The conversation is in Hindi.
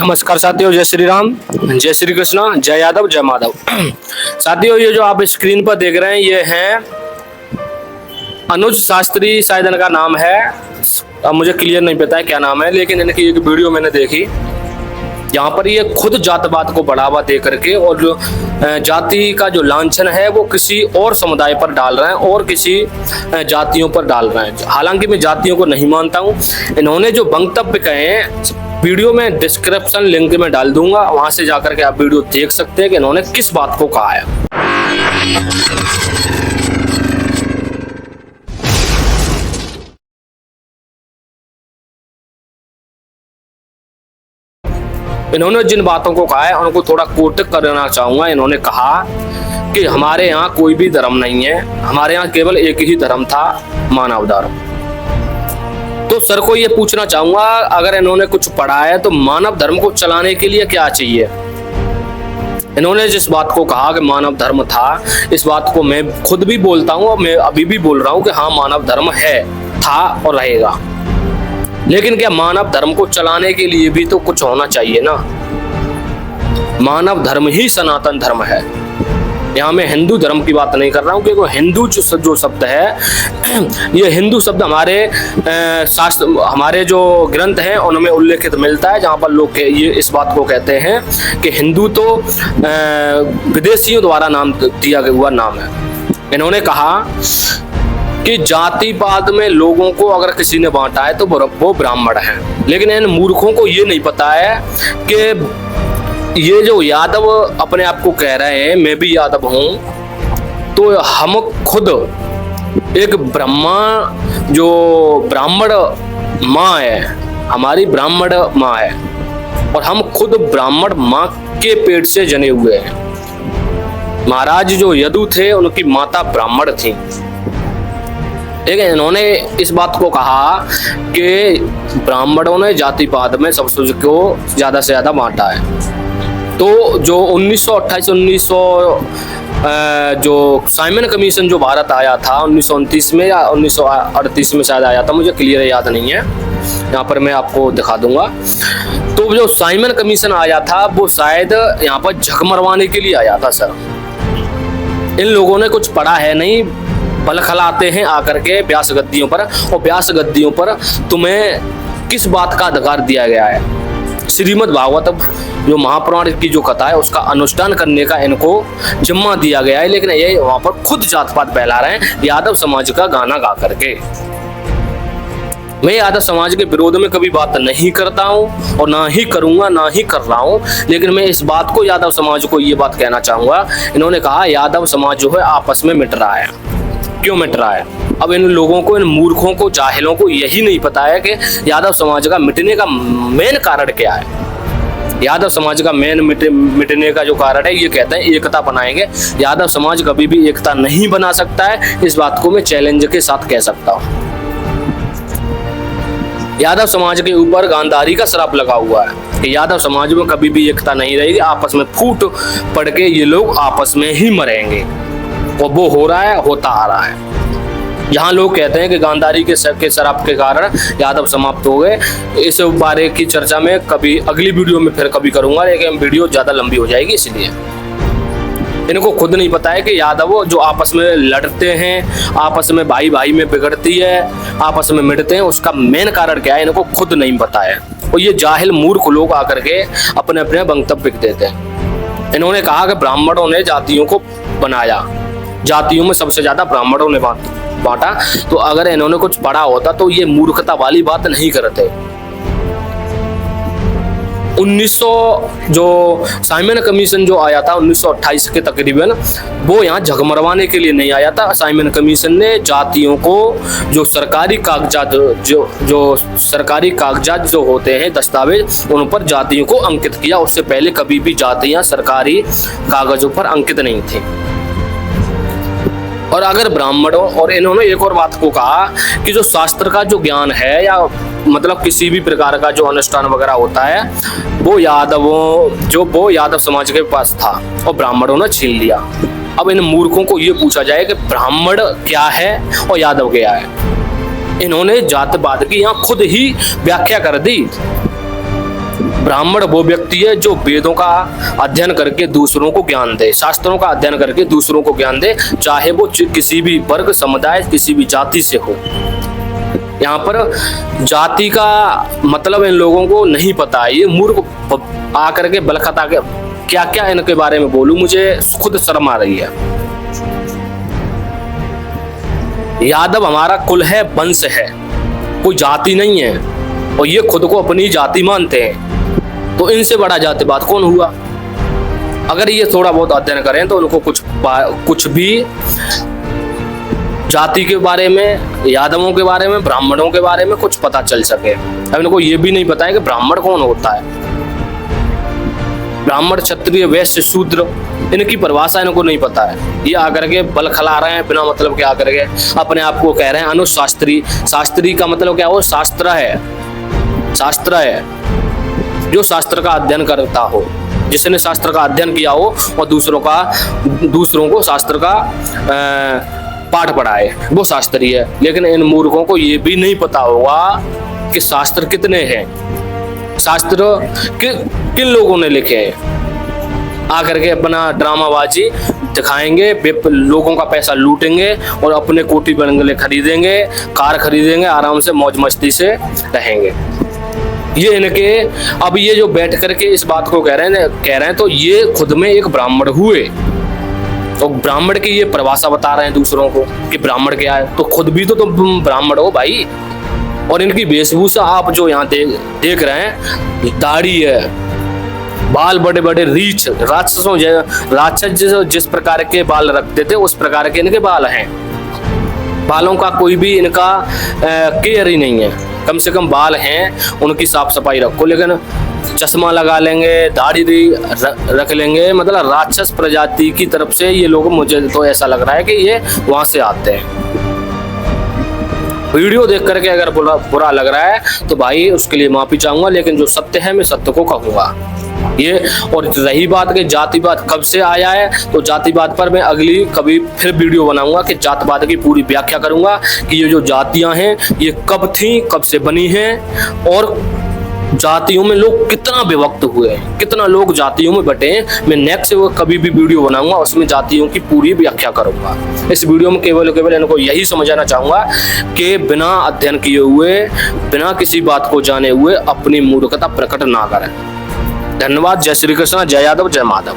नमस्कार साथियों, जय श्री राम, जय श्री कृष्णा, जय यादव, जय माधव। साथियों, ये जो आप स्क्रीन पर देख रहे हैं ये हैं अनुज शास्त्री, शायद इनका नाम है, अब मुझे क्लियर नहीं पता है क्या नाम है, लेकिन इनकी एक वीडियो मैंने देखी यहाँ पर ये खुद जातपात को बढ़ावा दे करके और जो जाति का जो लांछन है वो किसी और समुदाय पर डाल रहे हैं और किसी जातियों पर डाल रहे हैं। हालांकि मैं जातियों को नहीं मानता हूँ। इन्होंने जो वक्तव्य कहे हैं वीडियो में डिस्क्रिप्शन लिंक में डाल दूंगा, वहां से जाकर के आप वीडियो देख सकते हैं कि इन्होंने किस बात को कहा है। इन्होंने जिन बातों को कहा है उनको थोड़ा कोट करना चाहूंगा। इन्होंने कहा कि हमारे यहाँ कोई भी धर्म नहीं है, हमारे यहाँ केवल एक ही धर्म था, मानव धर्म। तो सर को ये पूछना चाहूंगा, अगर इन्होंने कुछ पढ़ा है तो मानव धर्म को चलाने के लिए क्या चाहिए? इन्होंने जिस बात को कहा कि मानव धर्म था, इस बात को मैं खुद भी बोलता हूँ और मैं अभी भी बोल रहा हूँ कि हाँ, मानव धर्म है, था और रहेगा। लेकिन क्या मानव धर्म को चलाने के लिए भी तो कुछ होना चाहिए ना। मानव धर्म ही सनातन धर्म है। यहाँ मैं हिंदू धर्म की बात नहीं कर रहा हूँ, क्योंकि हिंदू जो शब्द है ये हिंदू शब्द हमारे शास्त्र, हमारे जो ग्रंथ हैं उनमें उल्लेखित मिलता है, जहाँ पर लोग ये इस बात को कहते हैं कि हिंदू तो विदेशियों द्वारा नाम दिया हुआ नाम है। इन्होंने कहा कि जातिवाद में लोगों को अगर किसी ने बांटा है तो वो ब्राह्मण है। लेकिन इन मूर्खों को ये नहीं पता है कि ये जो यादव अपने आप को कह रहे हैं, मैं भी यादव हूं, तो हम खुद एक जो ब्राह्मण माँ है, हमारी ब्राह्मण माँ है और हम खुद ब्राह्मण माँ के पेट से जने हुए हैं। महाराज जो यदु थे उनकी माता ब्राह्मण थी। ठीक है, इन्होंने इस बात को कहा कि ब्राह्मणों ने जातिवाद में सब कुछ को ज्यादा से ज्यादा बांटा है। तो जो 1928 जो साइमन कमीशन जो भारत आया था 1929 में या 1938 में शायद आया था, मुझे क्लियर याद नहीं है, यहाँ पर मैं आपको दिखा दूंगा। तो जो साइमन कमीशन आया था वो शायद यहाँ पर झक मरवाने के लिए आया था। सर, इन लोगों ने कुछ पढ़ा है नहीं, बल खलाते हैं आकर के व्यास गद्दियों पर, और व्यास गद्दियों पर तुम्हें किस बात का अधिकार दिया गया है? श्रीमद् भागवत जो महापुराण की जो कथा है उसका अनुष्ठान करने का इनको जिम्मा दिया गया है। लेकिन ये वहां पर खुद जात पात फैला रहे हैं यादव समाज का गाना गा करके। मैं यादव समाज के विरोध में कभी बात नहीं करता हूं और ना ही करूंगा, ना ही कर रहा हूं। लेकिन मैं इस बात को यादव समाज को ये बात कहना चाहूंगा, इन्होंने कहा यादव समाज जो है आपस में मिट रहा है। क्यों मिट रहा है? अब इन लोगों को, इन मूर्खों को, जाहिलों को यही नहीं पता है कि यादव समाज का मिटने का मेन कारण क्या है। यादव समाज का मेन मिटने का जो कारण है, ये कहते हैं एकता बनाएंगे। यादव समाज कभी भी एकता नहीं बना सकता है, इस बात को मैं चैलेंज के साथ कह सकता हूँ। यादव समाज के ऊपर गांधारी का श्राप लगा हुआ है कि यादव समाज में कभी भी एकता नहीं रहेगी, आपस में फूट पड़ के ये लोग आपस में ही मरेंगे। और वो हो रहा है, होता आ रहा है। यहाँ लोग कहते हैं कि गांधारी के शराब के कारण यादव समाप्त हो गए। इस बारे की चर्चा में कभी अगली वीडियो में फिर कभी करूंगा, लेकिन वीडियो ज्यादा लंबी हो जाएगी, इसलिए इनको खुद नहीं पता है कि यादव जो आपस में लड़ते हैं, आपस में भाई भाई में बिगड़ती है, आपस में मिटते हैं, उसका मेन कारण क्या है इनको खुद नहीं पता है। और ये जाहिल मूर्ख लोग आकर के अपने अपने वक्तव्य देते हैं। इन्होंने कहा कि ब्राह्मणों ने जातियों को बनाया, जातियों में सबसे ज्यादा ब्राह्मणों ने बांटा। तो अगर इन्होंने कुछ पढ़ा होता तो ये मूर्खता वाली बात नहीं करते। 1900 जो साइमन कमीशन जो आया था 1928 के तकरीबन, वो यहाँ झकमरवाने के लिए नहीं आया था। साइमन कमीशन ने जातियों को जो सरकारी कागजात जो सरकारी कागजात जो होते हैं दस्तावेज, उन पर जातियों को अंकित किया। उससे पहले कभी भी जातियां सरकारी कागजों पर अंकित नहीं थी। और अगर ब्राह्मणों, और इन्होंने एक और बात को कहा कि जो शास्त्र का जो ज्ञान है या मतलब किसी भी प्रकार का जो अनुष्ठान वगैरह होता है वो यादव समाज के पास था और ब्राह्मणों ने छीन लिया। अब इन मूर्खों को ये पूछा जाए कि ब्राह्मण क्या है और यादव क्या है। इन्होंने जातवाद की यहाँ खुद ही व्याख्या कर दी। ब्राह्मण वो व्यक्ति है जो वेदों का अध्ययन करके दूसरों को ज्ञान दे, शास्त्रों का अध्ययन करके दूसरों को ज्ञान दे, चाहे वो किसी भी वर्ग, समुदाय, किसी भी जाति से हो। यहाँ पर जाति का मतलब इन लोगों को नहीं पता है। ये मूर्ख आकर के बलखत आके क्या क्या इनके बारे में बोलूं, मुझे खुद शर्म आ रही है। यादव हमारा कुल है, वंश है, कोई जाति नहीं है, और ये खुद को अपनी जाति मानते हैं। तो इनसे बड़ा जातिवाद कौन हुआ? अगर ये थोड़ा बहुत अध्ययन करें तो उनको कुछ भी जाति के बारे में, यादवों के बारे में, ब्राह्मणों के बारे में कुछ पता चल सके। अब इनको ये भी नहीं पता है कि ब्राह्मण कौन होता है। ब्राह्मण, क्षत्रिय, वैश्य, शूद्र, इनकी परिभाषा इनको नहीं पता है। ये आकर के बल खिला रहे हैं बिना मतलब के, आकर के अपने आप को कह रहे हैं अनुशास्त्री। शास्त्री का मतलब क्या हो? शास्त्र है, शास्त्र है जो शास्त्र का अध्ययन करता हो, जिसने शास्त्र का अध्ययन किया हो और दूसरों को शास्त्र का पाठ पढ़ाए, वो शास्त्री है। लेकिन इन मूर्खों को ये भी नहीं पता होगा कि शास्त्र कितने हैं, शास्त्र किन लोगों ने लिखे हैं। आकर के अपना ड्रामाबाजी दिखाएंगे, लोगों का पैसा लूटेंगे और अपने कोठी बंगले खरीदेंगे, कार खरीदेंगे, आराम से मौज मस्ती से रहेंगे। ये इनके, अब ये जो बैठ करके इस बात को कह रहे हैं तो ये खुद में एक ब्राह्मण हुए, तो ब्राह्मण की ये परिभाषा बता रहे हैं दूसरों को कि ब्राह्मण क्या है। तो खुद भी तो तुम ब्राह्मण हो भाई। और इनकी वेशभूषा आप जो यहाँ देख रहे हैं, दाढ़ी है, बाल बड़े बड़े रीछ, राक्षस जिस प्रकार के बाल रखते थे उस प्रकार के इनके बाल हैं। बालों का कोई भी इनका केयर ही नहीं है। कम से कम बाल हैं, उनकी साफ सफाई रखो। लेकिन चश्मा लगा लेंगे, दाढ़ी रख लेंगे, मतलब राक्षस प्रजाति की तरफ से ये लोग, मुझे तो ऐसा लग रहा है कि ये वहां से आते हैं। वीडियो देख करके अगर बुरा लग रहा है तो भाई उसके लिए माफी चाहूंगा, लेकिन जो सत्य है मैं सत्य को कहूंगा। ये, और रही बात कि जातिवाद कब से आया है, तो जातिवाद पर मैं अगली कभी फिर वीडियो बनाऊंगा कि जातिवाद की पूरी व्याख्या करूंगा कि ये जो जातियां हैं ये कब थी, कब से बनी हैं, और जातियों में लोग कितना विभक्त हुए, कितना लोग जातियों में बटे हैं। मैं नेक्स्ट कभी भी वीडियो बनाऊंगा, उसमें जातियों की पूरी व्याख्या करूंगा। इस वीडियो में केवल इनको यही समझाना चाहूंगा कि बिना अध्ययन किए हुए, बिना किसी बात को जाने हुए अपनी मूर्खता प्रकट ना करें। धन्यवाद। जय श्री कृष्ण, जय यादव, जय माधव।